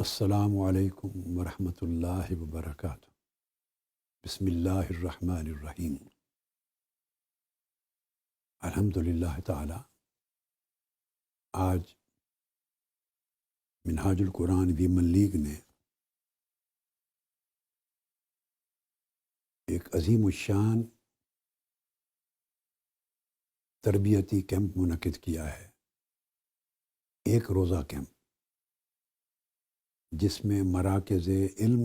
السلام علیکم ورحمۃ اللہ وبرکاتہ۔ بسم اللہ الرحمن الرحیم۔ الحمد للہ تعالی آج منہاج القرآن ویمن لیگ نے ایک عظیم الشان تربیتی کیمپ منعقد کیا ہے، ایک روزہ کیمپ، جس میں مراکز علم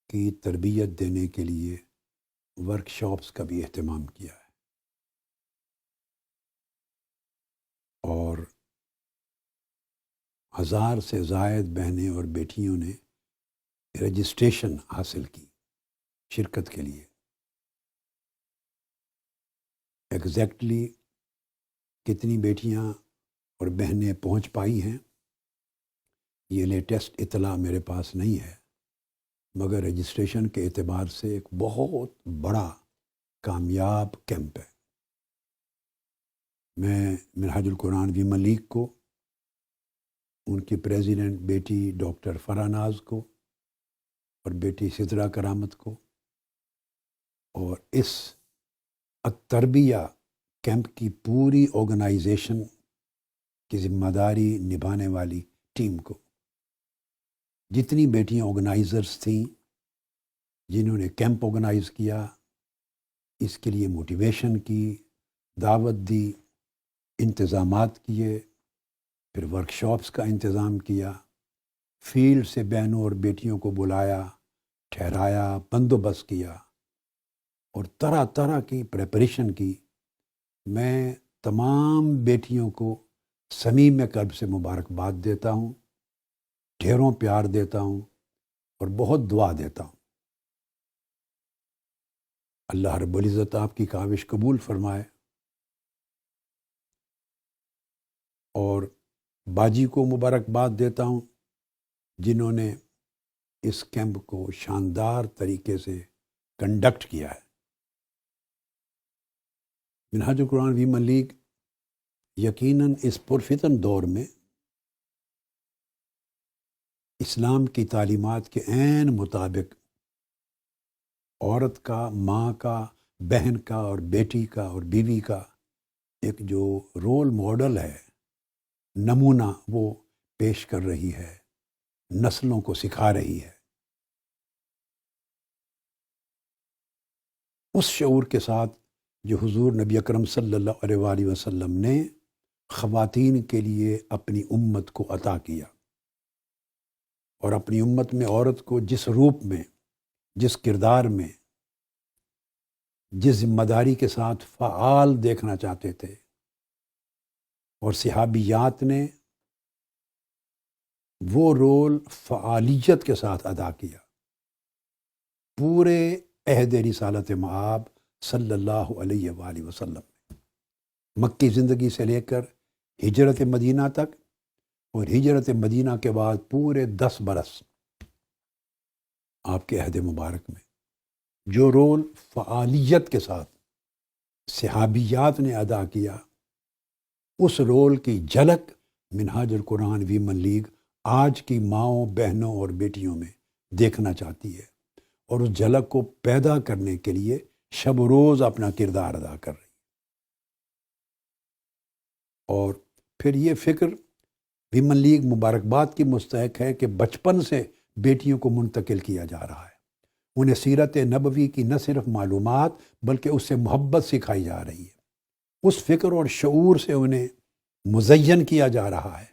کی تربیت دینے کے لیے ورکشاپس کا بھی اہتمام کیا ہے، اور 1000 سے زائد بہنیں اور بیٹیوں نے رجسٹریشن حاصل کی شرکت کے لیے۔ ایگزیکٹلی کتنی بیٹیاں اور بہنیں پہنچ پائی ہیں یہ لیٹسٹ اطلاع میرے پاس نہیں ہے، مگر رجسٹریشن کے اعتبار سے ایک بہت بڑا کامیاب کیمپ ہے۔ میں منہاج القرآن ویمن لیگ کو، ان کی پریزیڈنٹ بیٹی ڈاکٹر فرح ناز کو اور بیٹی سدرہ کرامت کو، اور اس التربیہ کیمپ کی پوری آرگنائزیشن کی ذمہ داری نبھانے والی ٹیم کو، جتنی بیٹیاں آرگنائزرز تھیں جنہوں نے کیمپ آرگنائز کیا، اس کے لیے موٹیویشن کی، دعوت دی، انتظامات کیے، پھر ورکشاپس کا انتظام کیا، فیلڈ سے بہنوں اور بیٹیوں کو بلایا، ٹھہرایا، بندوبست کیا اور طرح طرح کی پریپریشن کی۔ میں تمام بیٹیوں کو صمیم قلب سے مبارکباد دیتا ہوں، ڈھیروں پیار دیتا ہوں اور بہت دعا دیتا ہوں۔ اللہ رب العزت آپ کی کاوش قبول فرمائے، اور باجی کو مبارکباد دیتا ہوں جنہوں نے اس کیمپ کو شاندار طریقے سے کنڈکٹ کیا ہے۔ منہاج القرآن ویمن لیگ یقیناً اس پرفتن دور میں اسلام کی تعلیمات کے عین مطابق عورت کا، ماں کا، بہن کا اور بیٹی کا اور بیوی کا ایک جو رول ماڈل ہے، نمونہ، وہ پیش کر رہی ہے، نسلوں کو سکھا رہی ہے۔ اس شعور کے ساتھ جو حضور نبی اکرم صلی اللہ علیہ وآلہ وسلم نے خواتین کے لیے اپنی امت کو عطا کیا، اور اپنی امت میں عورت کو جس روپ میں، جس کردار میں، جس ذمہ داری کے ساتھ فعال دیکھنا چاہتے تھے، اور صحابیات نے وہ رول فعالیت کے ساتھ ادا کیا۔ پورے عہد رسالت مآب صلی اللہ علیہ وآلہ وسلم، مکی زندگی سے لے کر ہجرت مدینہ تک، اور ہجرت مدینہ کے بعد پورے 10 برس آپ کے عہد مبارک میں جو رول فعالیت کے ساتھ صحابیات نے ادا کیا، اس رول کی جھلک منہاج القرآن ویمن لیگ آج کی ماؤں، بہنوں اور بیٹیوں میں دیکھنا چاہتی ہے، اور اس جھلک کو پیدا کرنے کے لیے شب و روز اپنا کردار ادا کر رہی ہے۔ اور پھر یہ فکر ویمن لیگ مبارکباد کی مستحق ہے کہ بچپن سے بیٹیوں کو منتقل کیا جا رہا ہے، انہیں سیرت نبوی کی نہ صرف معلومات بلکہ اس سے محبت سکھائی جا رہی ہے، اس فکر اور شعور سے انہیں مزین کیا جا رہا ہے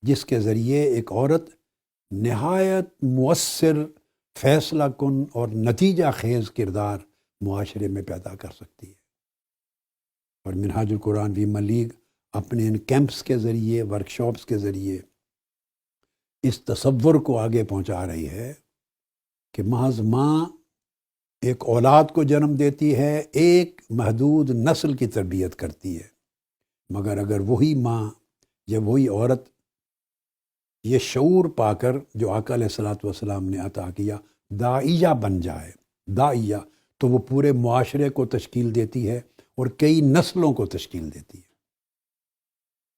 جس کے ذریعے ایک عورت نہایت مؤثر، فیصلہ کن اور نتیجہ خیز کردار معاشرے میں پیدا کر سکتی ہے۔ اور منہاج القرآن ویمن لیگ اپنے ان کیمپس کے ذریعے، ورکشاپس کے ذریعے اس تصور کو آگے پہنچا رہی ہے کہ محض ماں ایک اولاد کو جنم دیتی ہے، ایک محدود نسل کی تربیت کرتی ہے، مگر اگر وہی ماں یا وہی عورت یہ شعور پا کر جو آقا علیہ الصلوۃ والسلام نے عطا کیا، داعیہ بن جائے، داعیہ، تو وہ پورے معاشرے کو تشکیل دیتی ہے اور کئی نسلوں کو تشکیل دیتی ہے۔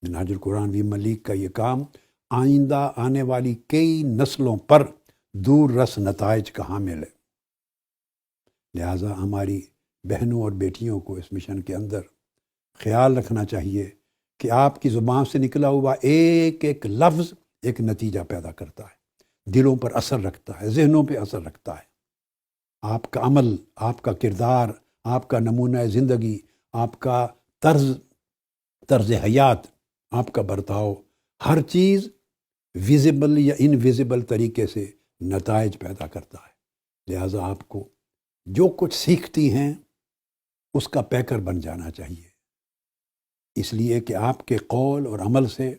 منہاج القرآن ویمن لیگ کا یہ کام آئندہ آنے والی کئی نسلوں پر دور رس نتائج کا حامل ہے۔ لہٰذا ہماری بہنوں اور بیٹیوں کو اس مشن کے اندر خیال رکھنا چاہیے کہ آپ کی زبان سے نکلا ہوا ایک ایک لفظ ایک نتیجہ پیدا کرتا ہے، دلوں پر اثر رکھتا ہے، ذہنوں پہ اثر رکھتا ہے۔ آپ کا عمل، آپ کا کردار، آپ کا نمونہ زندگی، آپ کا طرز حیات، آپ کا برتاؤ، ہر چیز ویزیبل یا انویزیبل طریقے سے نتائج پیدا کرتا ہے۔ لہٰذا آپ کو جو کچھ سیکھتی ہیں اس کا پیکر بن جانا چاہیے، اس لیے کہ آپ کے قول اور عمل سے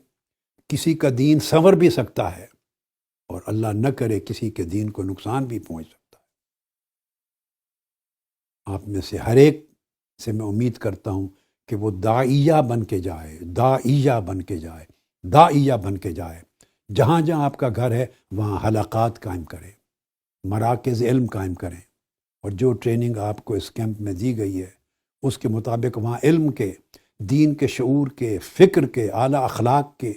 کسی کا دین سنور بھی سکتا ہے اور اللہ نہ کرے کسی کے دین کو نقصان بھی پہنچ سکتا ہے۔ آپ میں سے ہر ایک سے میں امید کرتا ہوں کہ وہ داعیہ بن کے جائے، داعیہ بن کے جائے، داعیہ بن کے جائے۔ جہاں جہاں آپ کا گھر ہے وہاں حلقات قائم کریں، مراکز علم قائم کریں، اور جو ٹریننگ آپ کو اس کیمپ میں دی گئی ہے اس کے مطابق وہاں علم کے، دین کے شعور کے، فکر کے، اعلیٰ اخلاق کے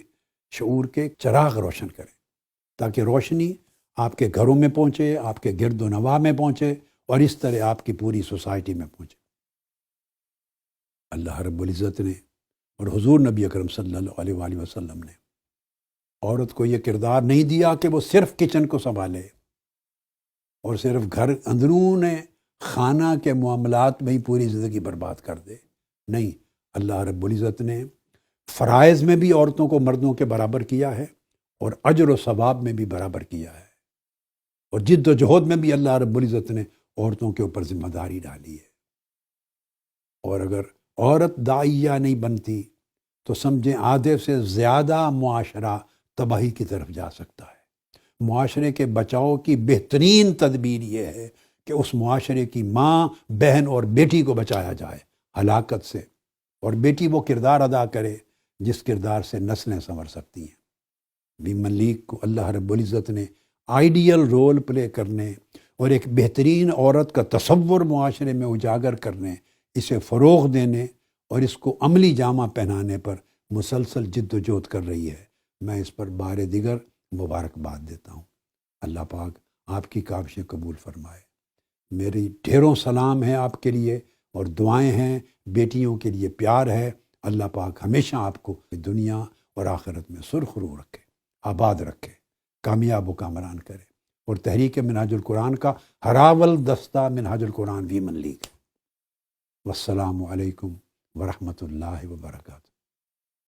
شعور کے چراغ روشن کریں، تاکہ روشنی آپ کے گھروں میں پہنچے، آپ کے گرد و نواح میں پہنچے، اور اس طرح آپ کی پوری سوسائٹی میں پہنچے۔ اللہ رب العزت نے اور حضور نبی اکرم صلی اللہ علیہ وآلہ وسلم نے عورت کو یہ کردار نہیں دیا کہ وہ صرف کچن کو سنبھالے اور صرف گھر اندرون خانہ کے معاملات میں ہی پوری زندگی برباد کر دے۔ نہیں، اللہ رب العزت نے فرائض میں بھی عورتوں کو مردوں کے برابر کیا ہے، اور اجر و ثواب میں بھی برابر کیا ہے، اور جد و جہد میں بھی اللہ رب العزت نے عورتوں کے اوپر ذمہ داری ڈالی ہے۔ اور اگر عورت داعیہ نہیں بنتی تو سمجھیں آدھے سے زیادہ معاشرہ تباہی کی طرف جا سکتا ہے۔ معاشرے کے بچاؤ کی بہترین تدبیر یہ ہے کہ اس معاشرے کی ماں، بہن اور بیٹی کو بچایا جائے ہلاکت سے، اور بیٹی وہ کردار ادا کرے جس کردار سے نسلیں سنور سکتی ہیں۔ ویمن لیگ کو اللہ رب العزت نے آئیڈیل رول پلے کرنے اور ایک بہترین عورت کا تصور معاشرے میں اجاگر کرنے، اسے فروغ دینے اور اس کو عملی جامہ پہنانے پر مسلسل جد و جہد کر رہی ہے۔ میں اس پر بار دیگر مبارکباد دیتا ہوں۔ اللہ پاک آپ کی کاوشیں قبول فرمائے۔ میری ڈھیروں سلام ہیں آپ کے لیے، اور دعائیں ہیں، بیٹیوں کے لیے پیار ہے۔ اللہ پاک ہمیشہ آپ کو دنیا اور آخرت میں سرخرو رکھے، آباد رکھے، کامیاب و کامران کرے، اور تحریک منہاج القرآن کا ہراول دستہ منہاج القرآن ویمن لیگ۔ والسلام علیکم ورحمۃ اللہ وبرکاتہ۔